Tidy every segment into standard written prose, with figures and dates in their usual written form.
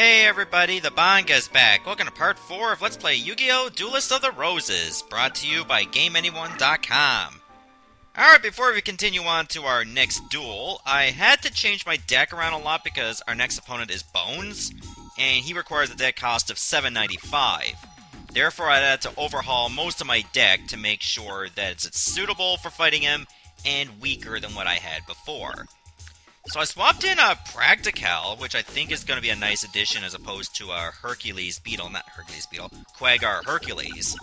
Hey everybody, the Bonz back. Welcome to part 4 of Let's Play Yu-Gi-Oh! Duelists of the Roses, brought to you by GameAnyone.com. Alright, before we continue on to our next duel, I had to change my deck around a lot because our next opponent is Bonz, and he requires a deck cost of $7.95. Therefore, I had to overhaul most of my deck to make sure that it's suitable for fighting him and weaker than what I had before. So I swapped in a Practical, which I think is going to be a nice addition as opposed to a Quaggar Hercules.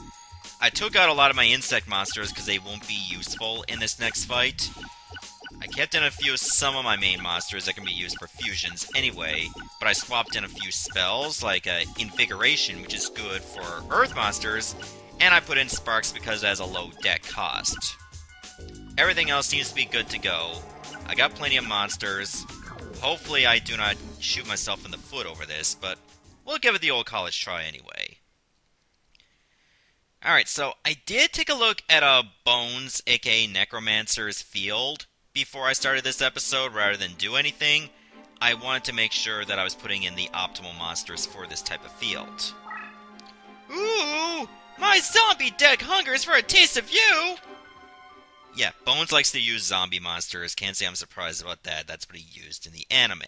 I took out a lot of my insect monsters because they won't be useful in this next fight. I kept in some of my main monsters that can be used for fusions anyway, but I swapped in a few spells, like Invigoration, which is good for Earth monsters, and I put in Sparks because it has a low deck cost. Everything else seems to be good to go. I got plenty of monsters. Hopefully I do not shoot myself in the foot over this, but we'll give it the old college try anyway. Alright, so I did take a look at Bonz, aka Necromancer's field, before I started this episode, rather than do anything. I wanted to make sure that I was putting in the optimal monsters for this type of field. Ooh! My zombie deck hungers for a taste of you! Yeah, Bonz likes to use zombie monsters. Can't say I'm surprised about that. That's what he used in the anime.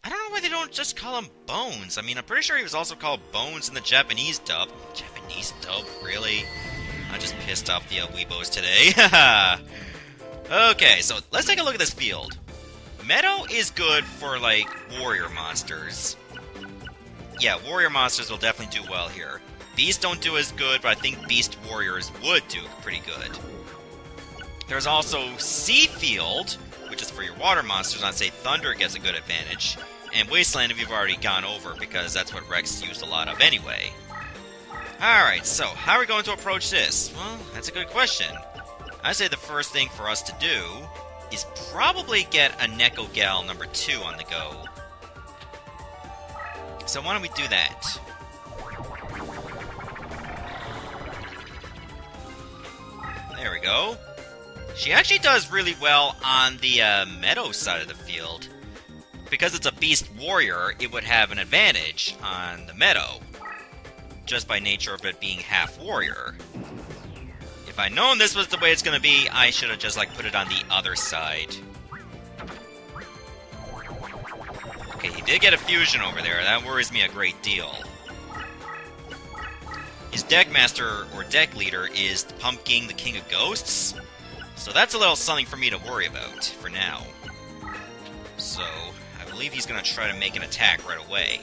I don't know why they don't just call him Bonz. I mean, I'm pretty sure he was also called Bonz in the Japanese dub. Japanese dub? Really? I'm just pissed off the weebos today. Okay, so let's take a look at this field. Meadow is good for, like, warrior monsters. Yeah, warrior monsters will definitely do well here. Beast don't do as good, but I think Beast warriors would do pretty good. There's also Sea Field, which is for your water monsters. I'd say Thunder gets a good advantage. And Wasteland, if you've already gone over, because that's what Rex used a lot of anyway. Alright, so how are we going to approach this? Well, that's a good question. I'd say the first thing for us to do is probably get a Neko Gal number 2 on the go. So why don't we do that? There we go. She actually does really well on the Meadow side of the field. Because it's a Beast Warrior, it would have an advantage on the Meadow, just by nature of it being half Warrior. If I'd known this was the way it's going to be, I should have just put it on the other side. Okay, he did get a fusion over there. That worries me a great deal. His deck master, or deck leader, is the Pumpkin, the King of Ghosts. So that's a little something for me to worry about, for now. So, I believe he's going to try to make an attack right away.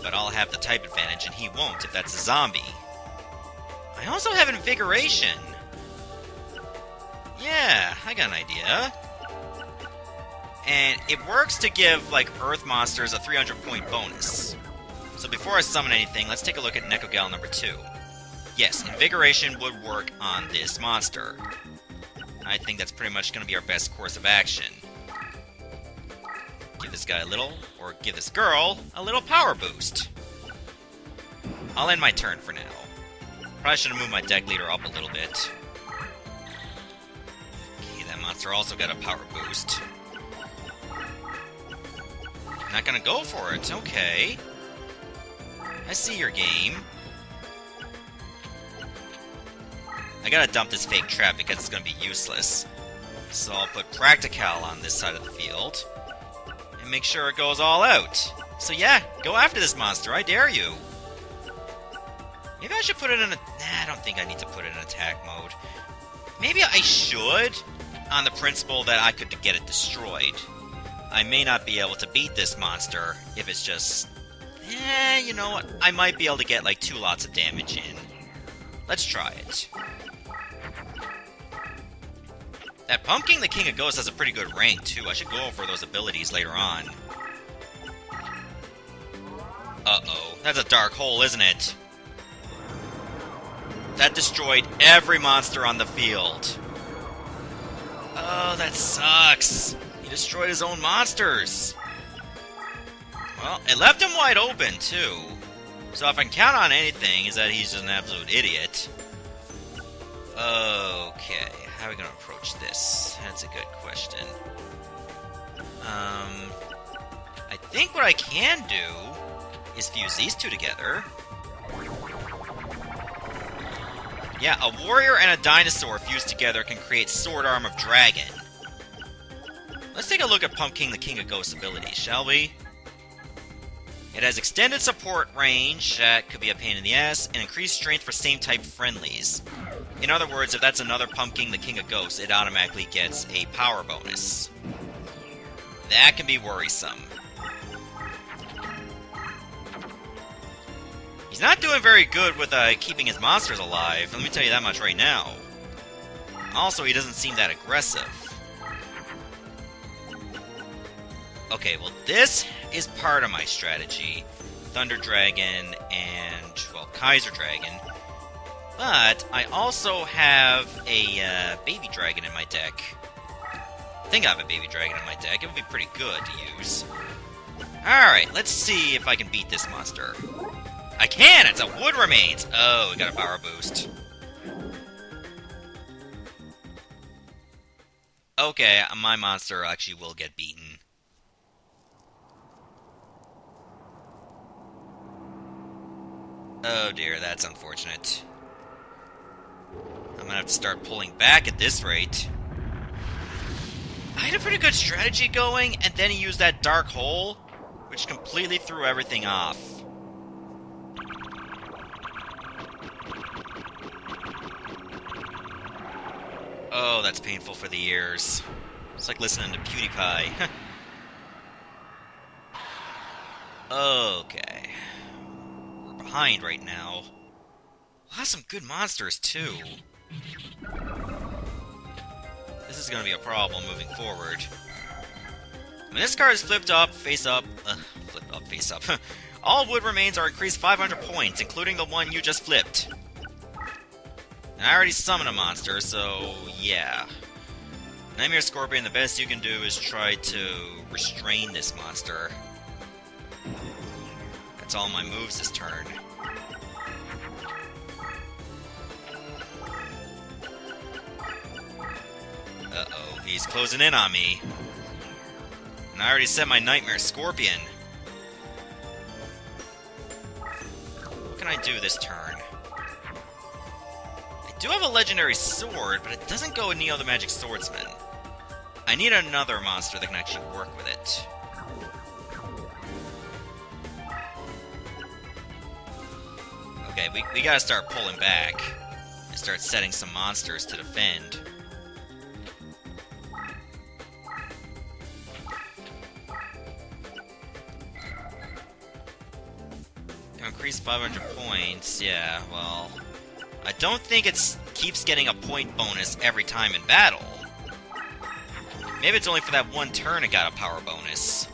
But I'll have the type advantage, and he won't if that's a zombie. I also have Invigoration. Yeah, I got an idea. And it works to give, Earth monsters a 300-point bonus. So before I summon anything, let's take a look at Neko Gal number 2. Yes, Invigoration would work on this monster. I think that's pretty much going to be our best course of action. Give this guy a little, or give this girl, a little power boost. I'll end my turn for now. Probably should have moved my deck leader up a little bit. Okay, that monster also got a power boost. Not gonna go for it, okay. I see your game. I gotta dump this fake trap because it's gonna be useless. So I'll put Practical on this side of the field. And make sure it goes all out. So yeah, go after this monster, I dare you. Maybe I should put it in a... Nah, I don't think I need to put it in attack mode. Maybe I should, on the principle that I could get it destroyed. I may not be able to beat this monster if it's just... you know what? I might be able to get 2 lots of damage in. Let's try it. That Pumpkin the King of Ghosts has a pretty good rank, too. I should go over those abilities later on. Uh-oh. That's a dark hole, isn't it? That destroyed every monster on the field. Oh, that sucks. He destroyed his own monsters. Well, it left him wide open, too. So if I can count on anything, is that he's just an absolute idiot. Okay, how are we going to approach this? That's a good question. I think what I can do is fuse these two together. Yeah, a warrior and a dinosaur fused together can create Sword Arm of Dragon. Let's take a look at Pumpkin the King of Ghosts abilities, shall we? It has extended support range, that could be a pain in the ass, and increased strength for same type friendlies. In other words, if that's another Pumpkin the King of Ghosts, it automatically gets a power bonus. That can be worrisome. He's not doing very good with keeping his monsters alive, let me tell you that much right now. Also, he doesn't seem that aggressive. Okay, well this is part of my strategy. Thunder Dragon and, well, Kaiser Dragon. But I also have a Baby Dragon in my deck. I think I have a Baby Dragon in my deck. It would be pretty good to use. Alright, let's see if I can beat this monster. I can! It's a Wood Remains! Oh, we got a power boost. Okay, my monster actually will get beaten. Oh dear, that's unfortunate. I'm gonna have to start pulling back at this rate. I had a pretty good strategy going, and then he used that Dark Hole, which completely threw everything off. Oh, that's painful for the ears. It's like listening to PewDiePie. Okay. We're behind right now. We'll have some good monsters, too. This is gonna be a problem moving forward. When this card is flipped up, face up... flipped up, face up. All Wood Remains are increased 500 points, including the one you just flipped. And I already summoned a monster, so yeah. Nightmare Scorpion, the best you can do is try to restrain this monster. That's all my moves this turn. Uh-oh, he's closing in on me. And I already set my Nightmare Scorpion. What can I do this turn? I do have a legendary sword, but it doesn't go with Neo the Magic Swordsman. I need another monster that can actually work with it. Okay, we gotta start pulling back. And start setting some monsters to defend. Increase 500 points, yeah, well... I don't think it keeps getting a point bonus every time in battle. Maybe it's only for that one turn it got a power bonus.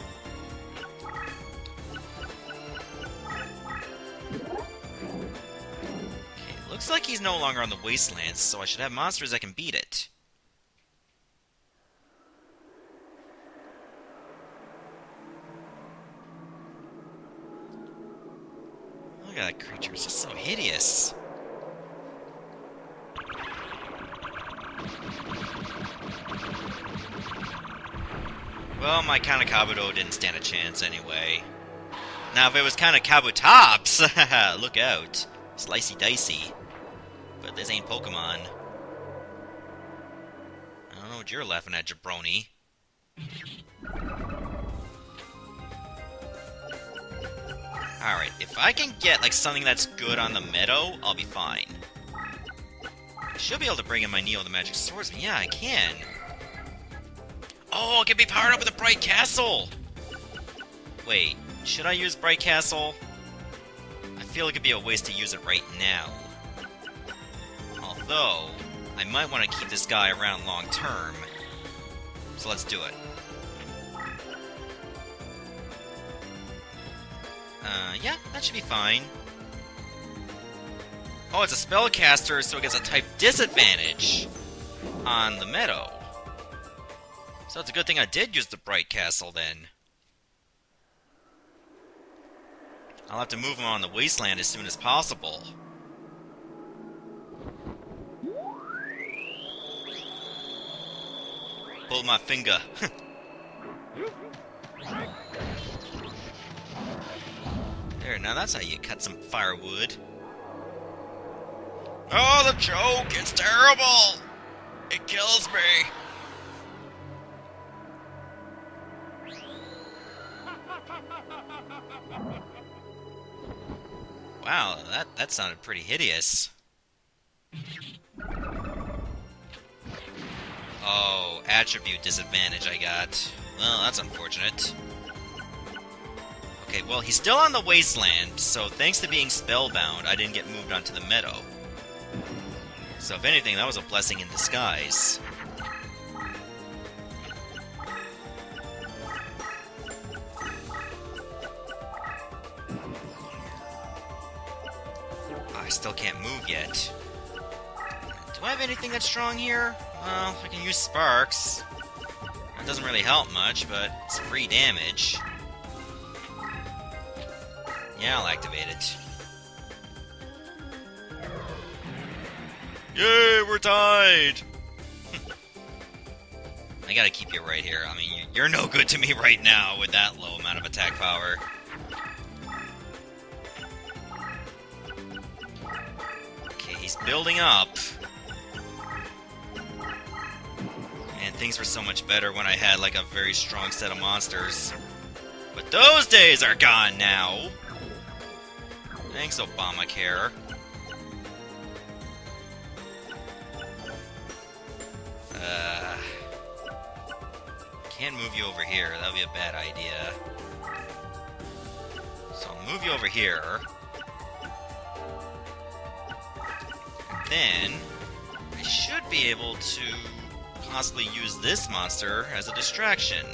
Okay, looks like he's no longer on the Wastelands, so I should have monsters that can beat it. Look at that creature, it's just so hideous. Well, my Kana Kabuto didn't stand a chance anyway. Now, if it was Kana Kabutops, look out. Slicey dicey. But this ain't Pokemon. I don't know what you're laughing at, jabroni. Alright, if I can get, like, something that's good on the meadow, I'll be fine. I should be able to bring in my Neo the Magic Swordsman. Yeah, I can. Oh, it can be powered up with a Bright Castle! Wait, should I use Bright Castle? I feel it could be a waste to use it right now. Although, I might want to keep this guy around long term. So let's do it. Yeah, that should be fine. Oh, it's a spellcaster, so it gets a type disadvantage on the meadow. So it's a good thing I did use the Bright Castle, then. I'll have to move him on the Wasteland as soon as possible. Pull my finger. There, now that's how you cut some firewood. Oh, the joke! It's terrible! It kills me! Wow, that sounded pretty hideous. Oh, attribute disadvantage I got. Well, that's unfortunate. Okay, well, he's still on the wasteland, so thanks to being spellbound, I didn't get moved onto the meadow. So if anything, that was a blessing in disguise. I still can't move yet. Do I have anything that's strong here? Well, I can use sparks. That doesn't really help much, but it's free damage. Yeah, I'll activate it. Yay, we're tied! I gotta keep you right here. I mean, you're no good to me right now with that low amount of attack power. Okay, he's building up. Man, things were so much better when I had, like, a very strong set of monsters. But those days are gone now! Thanks, Obamacare. Can't move you over here. That would be a bad idea. So I'll move you over here. And then I should be able to possibly use this monster as a distraction.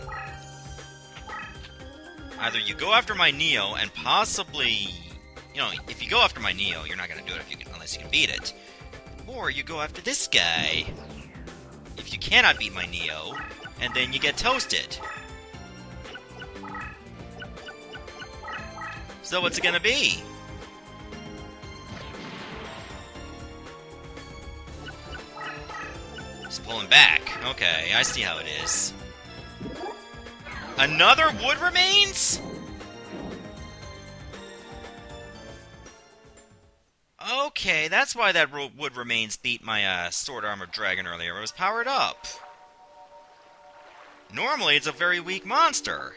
Either you go after my Neo and possibly... You know, if you go after my Neo, you're not going to do it unless you can beat it. Or you go after this guy. If you cannot beat my Neo, and then you get toasted. So what's it going to be? He's pulling back. Okay, I see how it is. Another wood remains? Okay, that's why that wood remains beat my sword armored dragon earlier. It was powered up. Normally, it's a very weak monster.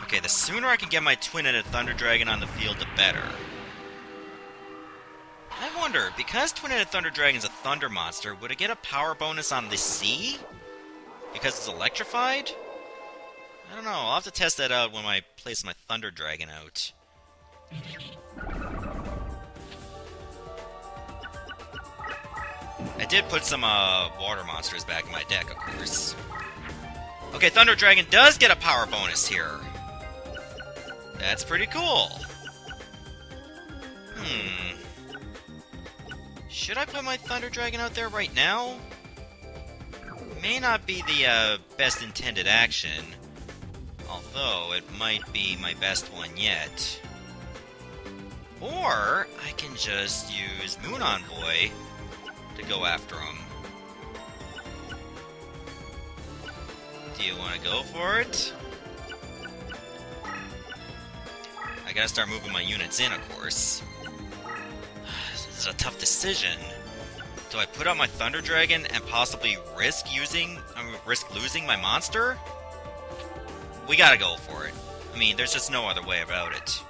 Okay, the sooner I can get my twin-headed thunder dragon on the field, the better. I wonder, because twin-headed thunder dragon's a thunder monster, would it get a power bonus on the sea? Because it's electrified? I don't know, I'll have to test that out when I place my Thunder Dragon out. I did put some water monsters back in my deck, of course. Okay, Thunder Dragon does get a power bonus here. That's pretty cool. Should I put my Thunder Dragon out there right now? May not be the best intended action, although it might be my best one yet. Or I can just use Moon Envoy to go after him. Do you want to go for it? I gotta start moving my units in, of course. This is a tough decision. Do I put out my Thunder Dragon and possibly risk losing my monster? We gotta go for it. I mean, there's just no other way about it.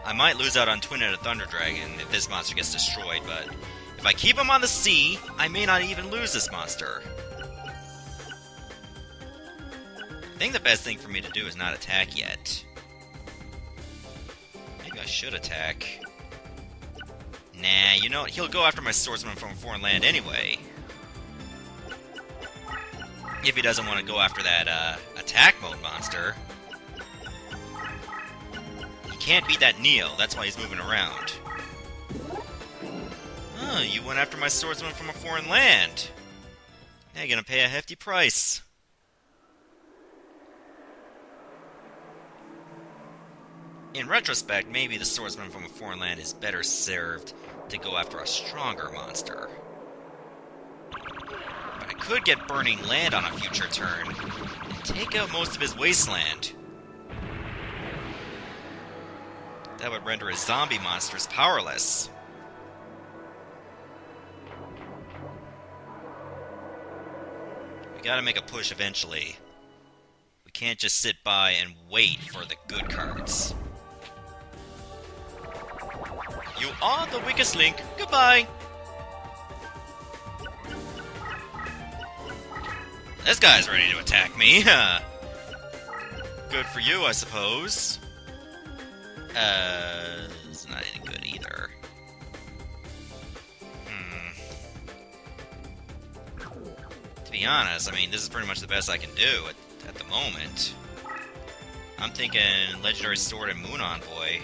I might lose out on Twin-Headed Thunder Dragon if this monster gets destroyed, but if I keep him on the sea, I may not even lose this monster. I think the best thing for me to do is not attack yet. Maybe I should attack. Nah, you know what? He'll go after my swordsman from a foreign land anyway. If he doesn't want to go after that, attack mode monster. He can't beat that Neo, that's why he's moving around. Oh, you went after my swordsman from a foreign land. Now you're gonna pay a hefty price. In retrospect, maybe the swordsman from a foreign land is better served to go after a stronger monster. could get Burning Land on a future turn and take out most of his wasteland. That would render his zombie monsters powerless. We gotta make a push eventually. We can't just sit by and wait for the good cards. You are the weakest link. Goodbye! This guy's ready to attack me. Good for you, I suppose. It's not any good either. To be honest, I mean, this is pretty much the best I can do at the moment. I'm thinking Legendary Sword and Moon Envoy.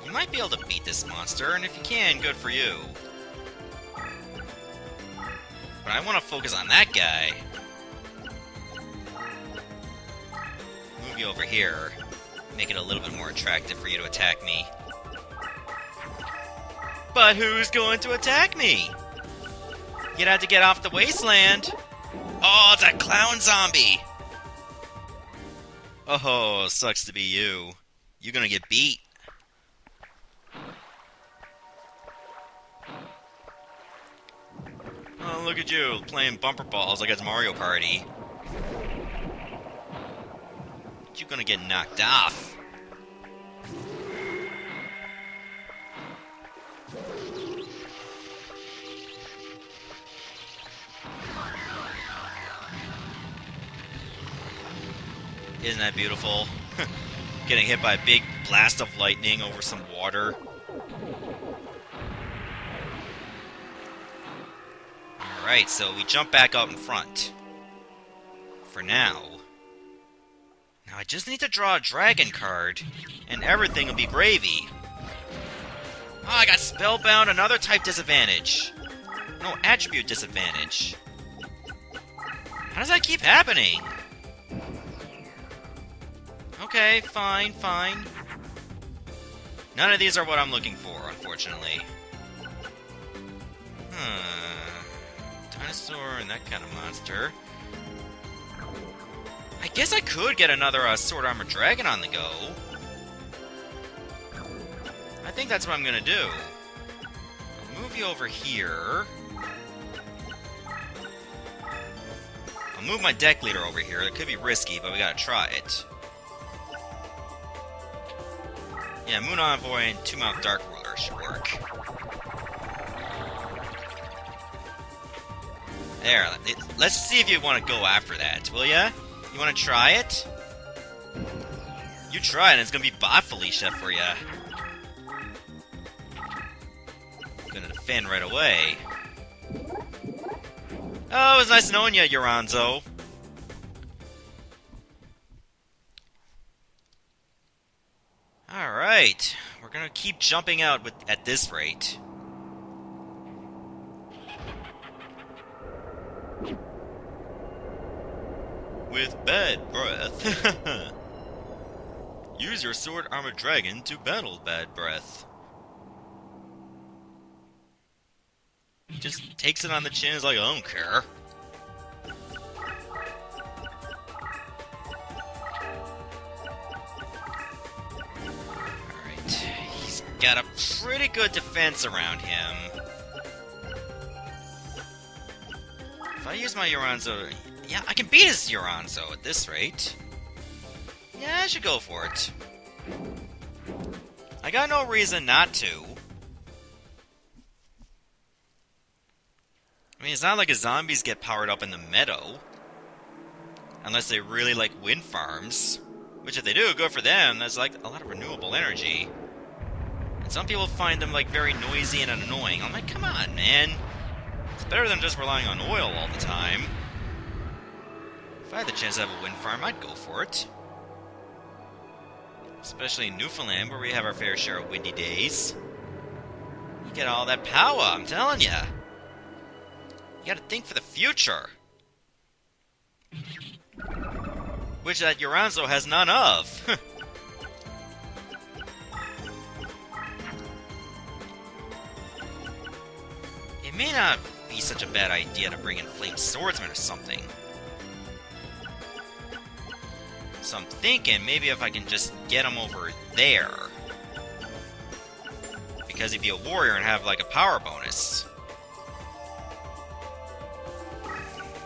You might be able to beat this monster, and if you can, good for you. But I want to focus on that guy. Move you over here. Make it a little bit more attractive for you to attack me. But who's going to attack me? You'd have to get off the wasteland. Oh, it's a clown zombie. Oh, sucks to be you. You're gonna get beat. Oh, look at you, playing bumper balls like it's Mario Party. You're gonna get knocked off. Isn't that beautiful? Getting hit by a big blast of lightning over some water. Alright, so we jump back out in front. For now. Now I just need to draw a dragon card, and everything will be gravy. Oh, I got Spellbound, another type disadvantage. No, attribute disadvantage. How does that keep happening? Okay, fine, fine. None of these are what I'm looking for, unfortunately. Dinosaur and that kind of monster. I guess I could get another Sword Armor Dragon on the go. I think that's what I'm gonna do. I'll move you over here. I'll move my deck leader over here. It could be risky, but we gotta try it. Yeah, Moon Envoy and Two-Mouth Dark Ruler should work. There, let's see if you want to go after that, will ya? You want to try it? You try it, and it's gonna be Bot Felicia for ya. I'm gonna defend right away. Oh, it was nice knowing you, Uranzo. Alright, we're gonna keep jumping out at this rate. With bad breath. Use your Sword Armor Dragon to battle bad breath. He just takes it on the chin, is like, I don't care. Alright, he's got a pretty good defense around him. If I use my Uranzo... Yeah, I can beat his Uranzo at this rate. Yeah, I should go for it. I got no reason not to. I mean, it's not like his zombies get powered up in the meadow. Unless they really like wind farms. Which if they do, good for them. There's like a lot of renewable energy. And some people find them like very noisy and annoying. I'm like, come on, man. It's better than just relying on oil all the time. If I had the chance to have a wind farm, I'd go for it. Especially in Newfoundland, where we have our fair share of windy days. You get all that power, I'm telling ya. You gotta think for the future. Which that Uranzo has none of. may not be such a bad idea to bring in Flame Swordsman or something. So I'm thinking maybe if I can just get him over there. Because he'd be a warrior and have like a power bonus.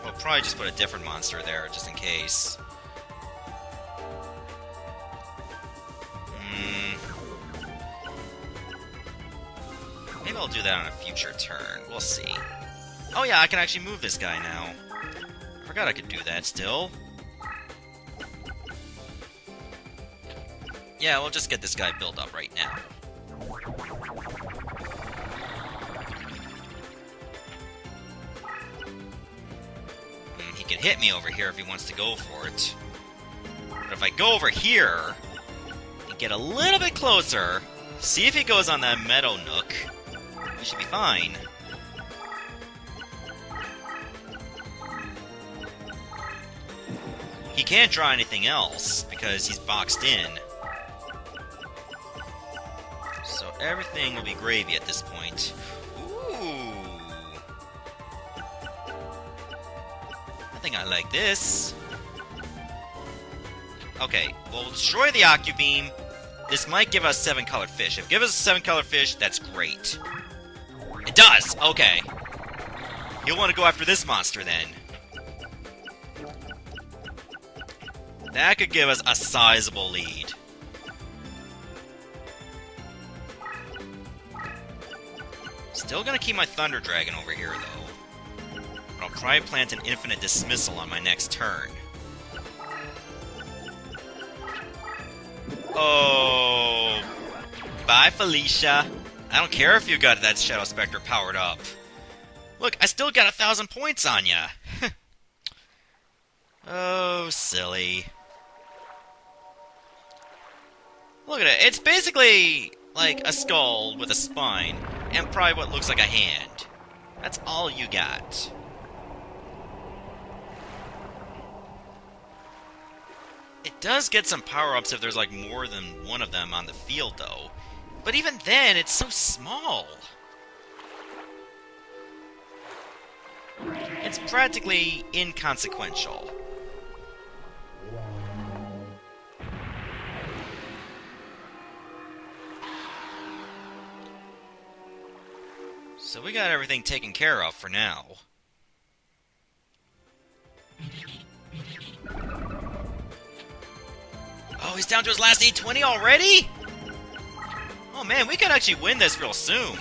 We'll probably just put a different monster there just in case. Maybe I'll do that on a future turn. We'll see. Oh yeah, I can actually move this guy now. I forgot I could do that still. Yeah, we'll just get this guy built up right now. He can hit me over here if he wants to go for it. But if I go over here and get a little bit closer, see if he goes on that meadow nook, we should be fine. He can't draw anything else because he's boxed in. So everything will be gravy at this point. Ooh. I think I like this. Okay, we'll destroy the Occubeam. This might give us 7-colored fish. If it gives us a 7-colored fish, that's great. It does! Okay. You'll want to go after this monster then. That could give us a sizable lead. Still gonna keep my Thunder Dragon over here, though. But I'll try and plant an Infinite Dismissal on my next turn. Oh... Bye, Felicia. I don't care if you got that Shadow Spectre powered up. Look, I still got 1,000 points on ya. Oh, silly. Look at it. It's basically like a skull with a spine, and probably what looks like a hand. That's all you got. It does get some power-ups if there's like more than one of them on the field, though. But even then, it's so small. It's practically inconsequential. So we got everything taken care of for now. Oh, he's down to his last 820 already? Oh man, we could actually win this real soon.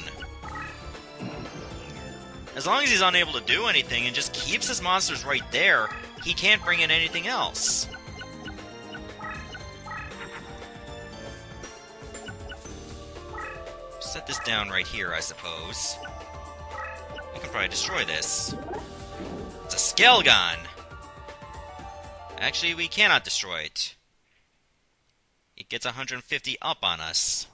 As long as he's unable to do anything and just keeps his monsters right there, he can't bring in anything else. Set this down right here, I suppose. We can probably destroy this. It's a Skelgon! Actually, we cannot destroy it. It gets 150 up on us.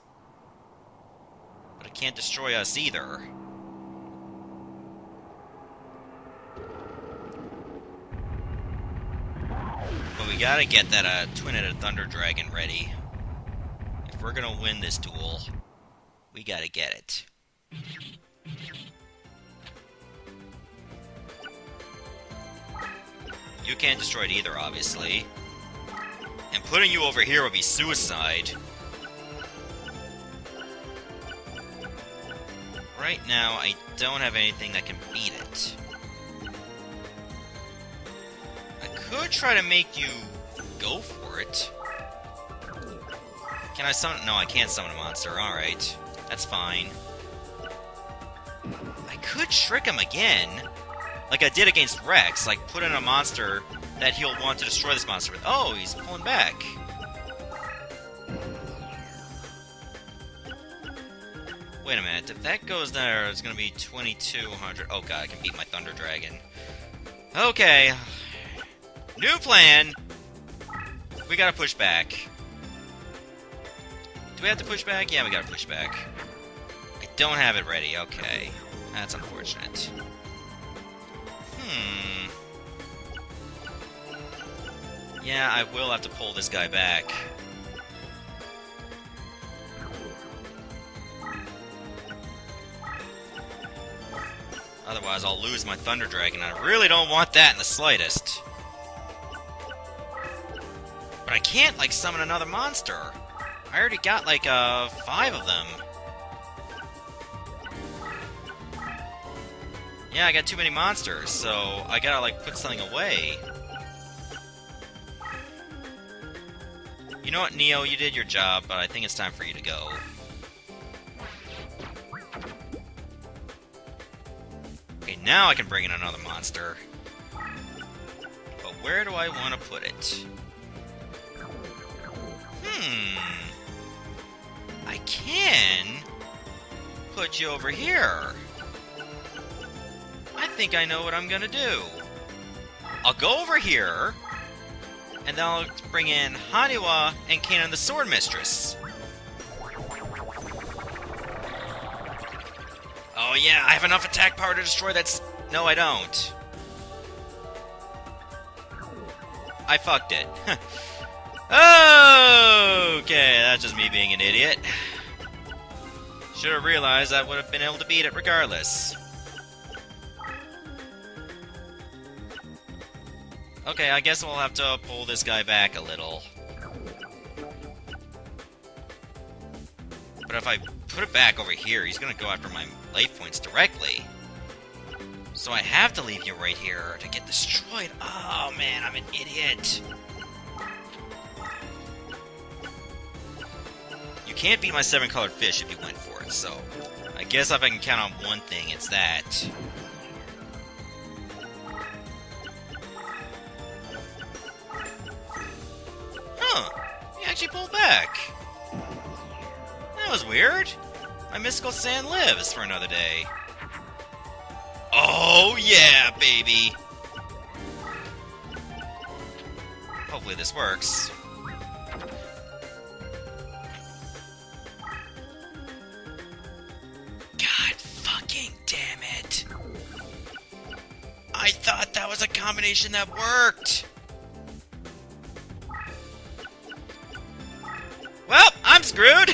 But it can't destroy us either. But we gotta get that twin-headed Thunder Dragon ready. If we're gonna win this duel, we gotta get it. You can't destroy it either, obviously. And putting you over here would be suicide. Right now, I don't have anything that can beat it. I could try to make you go for it. Can I summon? No, I can't summon a monster. Alright. That's fine. I could trick him again. Like I did against Rex. Like, put in a monster that he'll want to destroy this monster with. Oh, he's pulling back. Wait a minute. If that goes there, it's going to be 2,200. Oh god, I can beat my Thunder Dragon. Okay. New plan. We gotta push back. Do we have to push back? Yeah, we gotta push back. I don't have it ready. Okay. That's unfortunate. Yeah, I will have to pull this guy back. Otherwise, I'll lose my Thunder Dragon. I really don't want that in the slightest. But I can't, like, summon another monster. I already got, like, 5 of them. Yeah, I got too many monsters, so I gotta, like, put something away. You know what, Neo? You did your job, but I think it's time for you to go. Okay, now I can bring in another monster. But where do I want to put it? I can put you over here. I think I know what I'm gonna do. I'll go over here, and then I'll bring in Haniwa and Kanan the Sword Mistress. Oh yeah, I have enough attack power to destroy that. No, I don't. I fucked it. Okay, that's just me being an idiot. Should have realized I would have been able to beat it regardless. Okay, I guess we'll have to pull this guy back a little. But if I put it back over here, he's gonna go after my life points directly. So I have to leave you right here to get destroyed. Oh man, I'm an idiot. You can't beat my 7-colored fish if you went for it, so I guess if I can count on one thing, it's that. Huh, he actually pulled back. That was weird. My mystical sand lives for another day. Oh yeah, baby! Hopefully this works. God fucking damn it! I thought that was a combination that worked! Well, I'm screwed!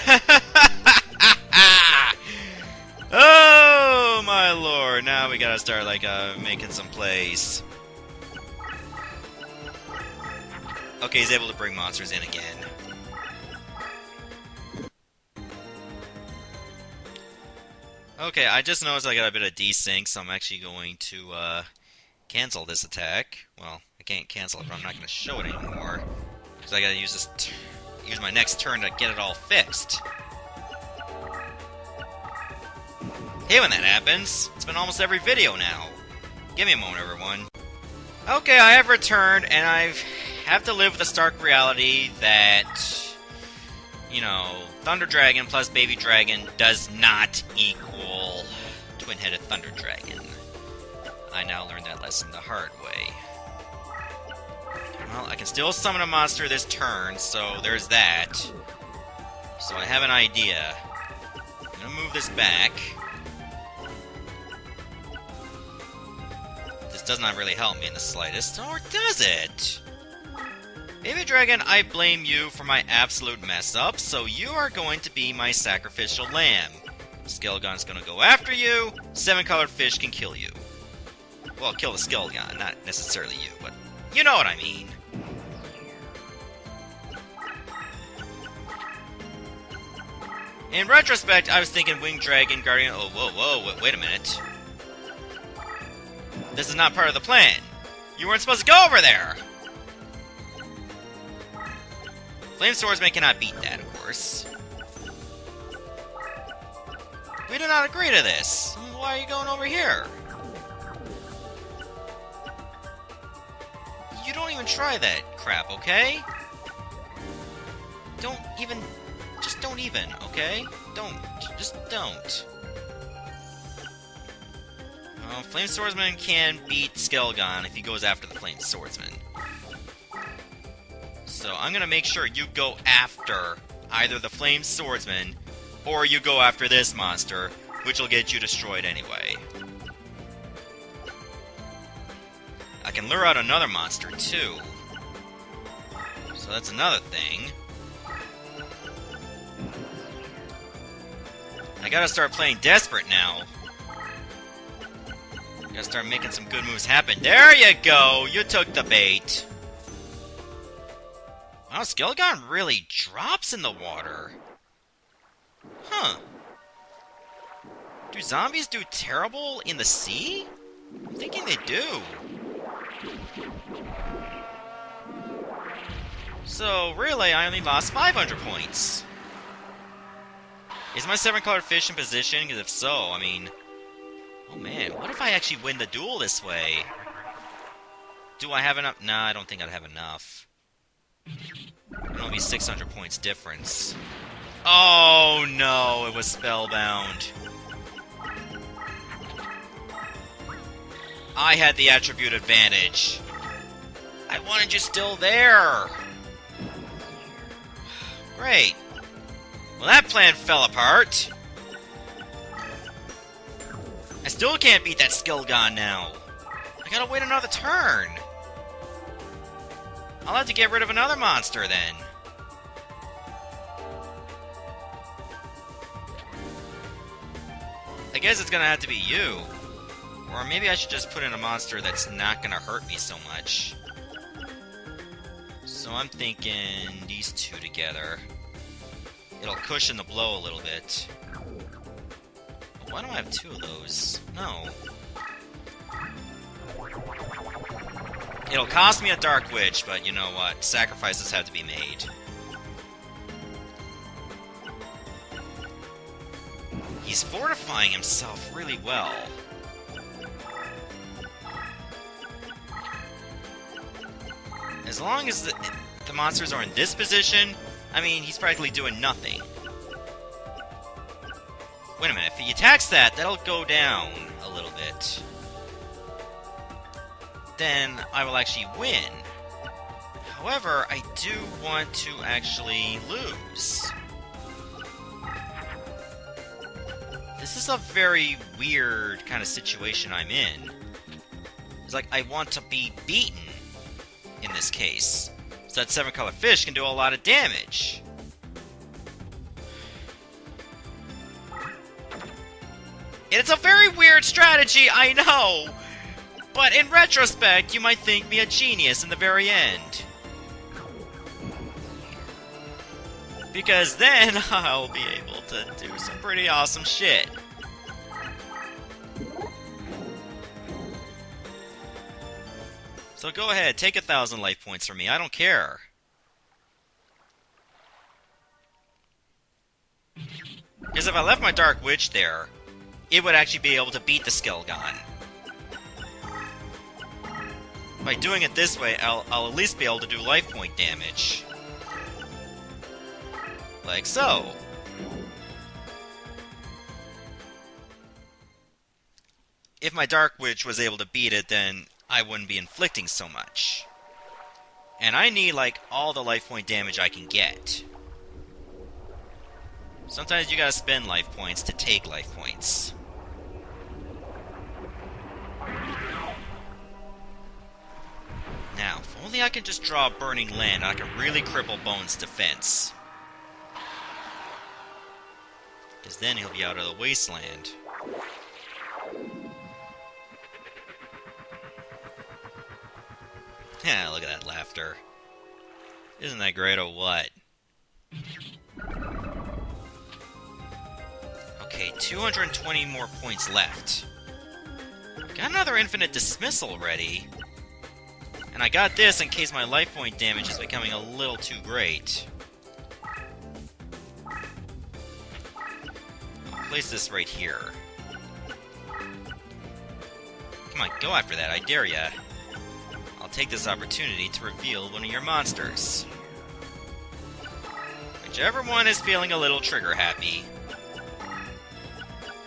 Oh my lord, now we gotta start like making some plays. Okay, he's able to bring monsters in again. Okay, I just noticed I got a bit of desync, so I'm actually going to cancel this attack. Well, I can't cancel it, but I'm not gonna show it anymore. Because I gotta use this use my next turn to get it all fixed. Hey, when that happens. It's been almost every video now. Give me a moment, everyone. Okay, I have returned, and I have to live with the stark reality that, you know, Thunder Dragon plus Baby Dragon does not equal Twin-Headed Thunder Dragon. I now learned that lesson the hard way. Well, I can still summon a monster this turn, so there's that. So I have an idea. I'm gonna move this back. This does not really help me in the slightest, or does it? Baby Dragon, I blame you for my absolute mess up, so you are going to be my sacrificial lamb. Skeleton's gonna go after you, 7-colored fish can kill you. Well, kill the Skeleton, not necessarily you, but you know what I mean. In retrospect, I was thinking Winged Dragon, Guardian... Oh, whoa, wait a minute. This is not part of the plan. You weren't supposed to go over there! Flame Swordsman cannot beat that, of course. We did not agree to this. Why are you going over here? You don't even try that crap, okay? Don't even... Just don't even, okay? Don't. Just don't. Well, Flame Swordsman can beat Skeleton if he goes after the Flame Swordsman. So I'm gonna make sure you go after either the Flame Swordsman or you go after this monster, which will get you destroyed anyway. I can lure out another monster too. So that's another thing. I gotta start playing desperate now. Gotta start making some good moves happen. There you go! You took the bait. Wow, Skelegon really drops in the water. Huh. Do zombies do terrible in the sea? I'm thinking they do. So, really, I only lost 500 points. Is my 7-colored fish in position? Because if so, I mean... Oh man, what if I actually win the duel this way? Do I have enough? Nah, I don't think I'd have enough. It'll be 600 points difference. Oh no, it was spellbound. I had the attribute advantage. I wanted you still there. Great. Well, that plan fell apart. I still can't beat that Skelegon now. I gotta wait another turn. I'll have to get rid of another monster then. I guess it's gonna have to be you. Or maybe I should just put in a monster that's not gonna hurt me so much. So I'm thinking these two together. It'll cushion the blow a little bit. Why don't I have two of those? No. It'll cost me a Dark Witch, but you know what? Sacrifices have to be made. He's fortifying himself really well. As long as the monsters are in this position, I mean, he's practically doing nothing. Wait a minute, if he attacks that, that'll go down a little bit. Then I will actually win. However, I do want to actually lose. This is a very weird kind of situation I'm in. It's like I want to be beaten in this case. So that 7-color fish can do a lot of damage. It's a very weird strategy, I know! But in retrospect, you might think me a genius in the very end. Because then I'll be able to do some pretty awesome shit. So go ahead, take 1,000 life points from me, I don't care. Because if I left my Dark Witch there, it would actually be able to beat the Skelegon. By doing it this way, I'll at least be able to do life point damage. Like so. If my Dark Witch was able to beat it, then I wouldn't be inflicting so much. And I need, like, all the life point damage I can get. Sometimes you gotta spend life points to take life points. Now, if only I can just draw a Burning Land, I can really cripple Bonz' defense. Because then he'll be out of the wasteland. Yeah, look at that laughter. Isn't that great or what? Okay, 220 more points left. Got another infinite dismissal ready. And I got this in case my life point damage is becoming a little too great. I'll place this right here. Come on, go after that, I dare ya. I'll take this opportunity to reveal one of your monsters. Whichever one is feeling a little trigger happy.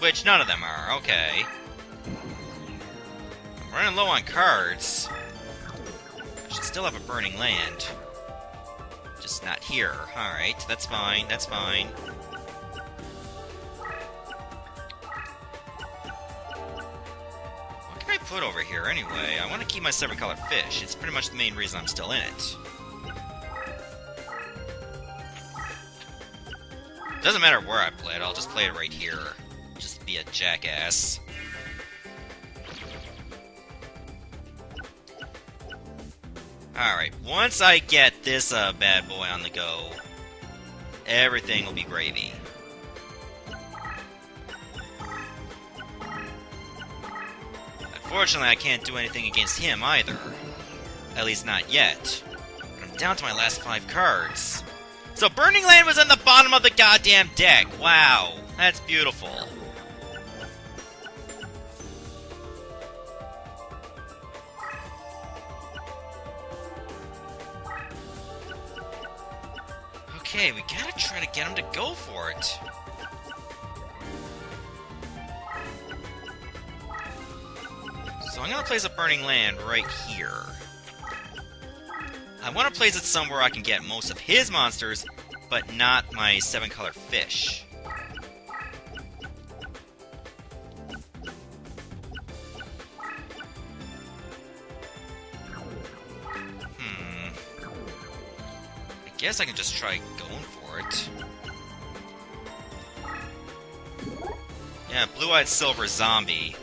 Which none of them are, okay. I'm running low on cards. I should still have a Burning Land. Just not here. Alright, that's fine, that's fine. What can I put over here anyway? I want to keep my 7-color fish. It's pretty much the main reason I'm still in it. Doesn't matter where I play it, I'll just play it right here. Just be a jackass. Alright, once I get this bad boy on the go, everything will be gravy. Unfortunately, I can't do anything against him either. At least not yet. But I'm down to my last 5 cards. So Burning Land was in the bottom of the goddamn deck! Wow, that's beautiful. Okay, we gotta try to get him to go for it. So I'm gonna place a Burning Land right here. I want to place it somewhere I can get most of his monsters, but not my 7-color fish. I guess I can just try going for it. Yeah, blue-eyed silver zombie.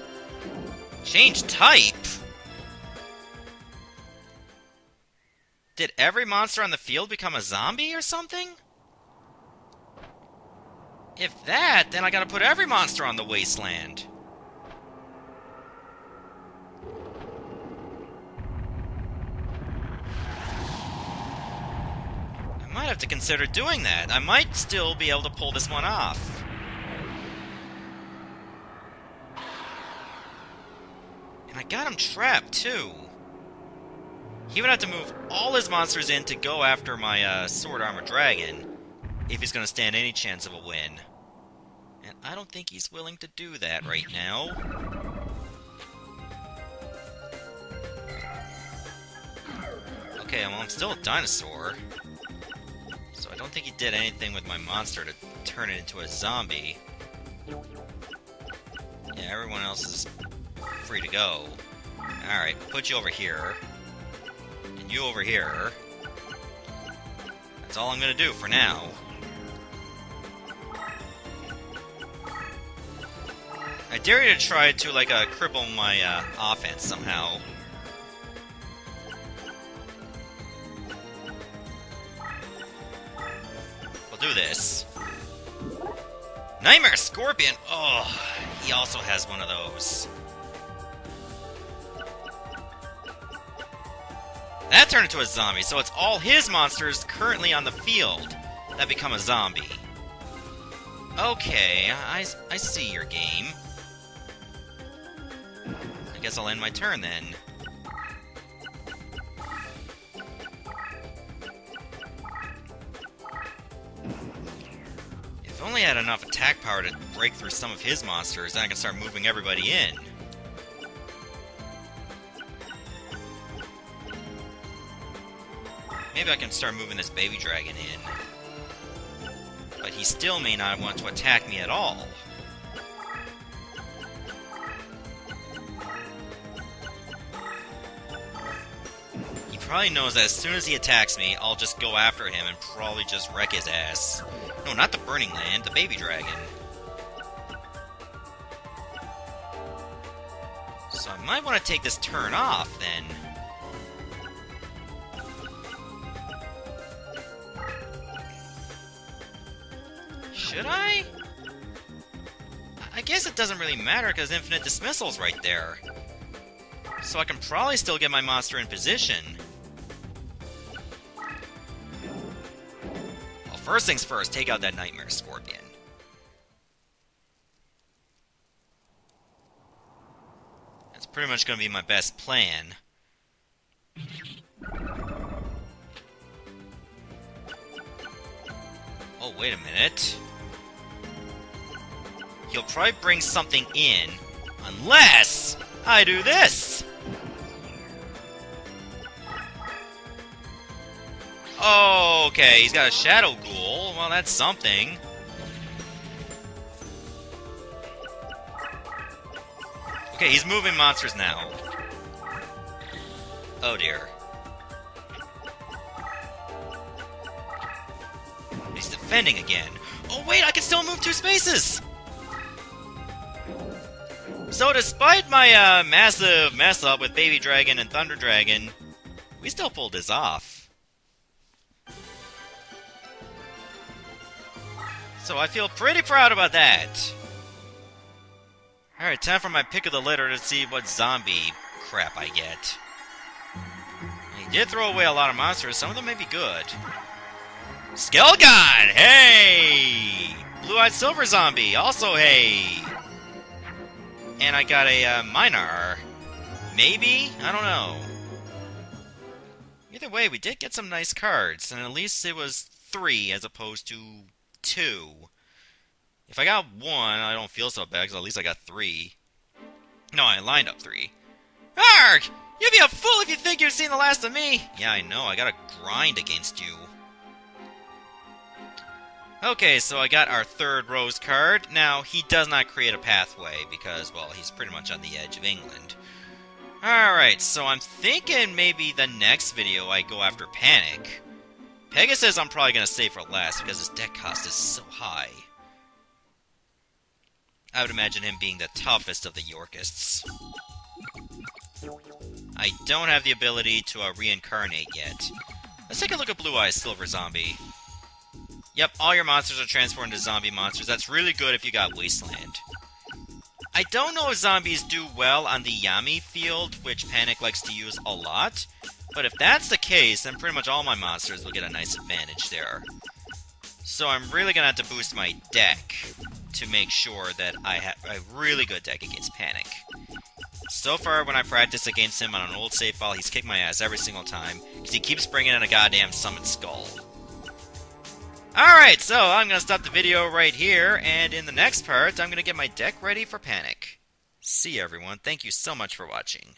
Change type? Did every monster on the field become a zombie or something? If that, then I gotta put every monster on the wasteland. I might have to consider doing that. I might still be able to pull this one off. And I got him trapped, too. He would have to move all his monsters in to go after my Sword Armor Dragon if he's going to stand any chance of a win. And I don't think he's willing to do that right now. Okay, well, I'm still a dinosaur. So I don't think he did anything with my monster to turn it into a zombie. Yeah, everyone else is free to go. Alright, put you over here. You over here. That's all I'm gonna do for now. I dare you to try to, like, cripple my, offense somehow. We'll do this. Nightmare Scorpion! Oh, he also has one of those. That turned into a zombie, so it's all his monsters currently on the field that become a zombie. Okay, I see your game. I guess I'll end my turn then. If only I had enough attack power to break through some of his monsters, then I can start moving everybody in. Maybe I can start moving this baby dragon in. But he still may not want to attack me at all. He probably knows that as soon as he attacks me, I'll just go after him and probably just wreck his ass. No, not the Burning Land, the baby dragon. So I might want to take this turn off, then. Should I? I guess it doesn't really matter because Infinite Dismissal's right there. So I can probably still get my monster in position. Well, first things first, take out that Nightmare Scorpion. That's pretty much going to be my best plan. Oh, wait a minute. He'll probably bring something in, unless I do this! Oh, okay, he's got a Shadow Ghoul. Well, that's something. Okay, he's moving monsters now. Oh dear. He's defending again. Oh wait, I can still move 2 spaces! So despite my massive mess up with Baby Dragon and Thunder Dragon, We still pulled this off. So I feel pretty proud about that. Alright, time for my pick of the litter to see what zombie crap I get. He did throw away a lot of monsters. Some of them may be good. Skill God! Hey! Blue-eyed silver zombie, also hey! And I got a Minar. Maybe? I don't know. Either way, we did get some nice cards, and at least it was 3 as opposed to 2. If I got 1, I don't feel so bad, because at least I got 3. No, I lined up 3. Arg! You'd be a fool if you think you've seen the last of me! Yeah, I know, I gotta grind against you. Okay, so I got our 3rd Rose card. Now, he does not create a pathway, because, well, he's pretty much on the edge of England. Alright, so I'm thinking maybe the next video I go after Panic. Pegasus I'm probably gonna save for last, because his deck cost is so high. I would imagine him being the toughest of the Yorkists. I don't have the ability to reincarnate yet. Let's take a look at Blue Eyes Silver Zombie. Yep, all your monsters are transformed into zombie monsters. That's really good if you got Wasteland. I don't know if zombies do well on the Yami field, which Panic likes to use a lot. But if that's the case, then pretty much all my monsters will get a nice advantage there. So I'm really going to have to boost my deck to make sure that I have a really good deck against Panic. So far, when I practice against him on an old save file, he's kicked my ass every single time, because he keeps bringing in a goddamn Summon Skull. Alright, so I'm going to stop the video right here, and in the next part, I'm going to get my deck ready for Panic. See you, everyone. Thank you so much for watching.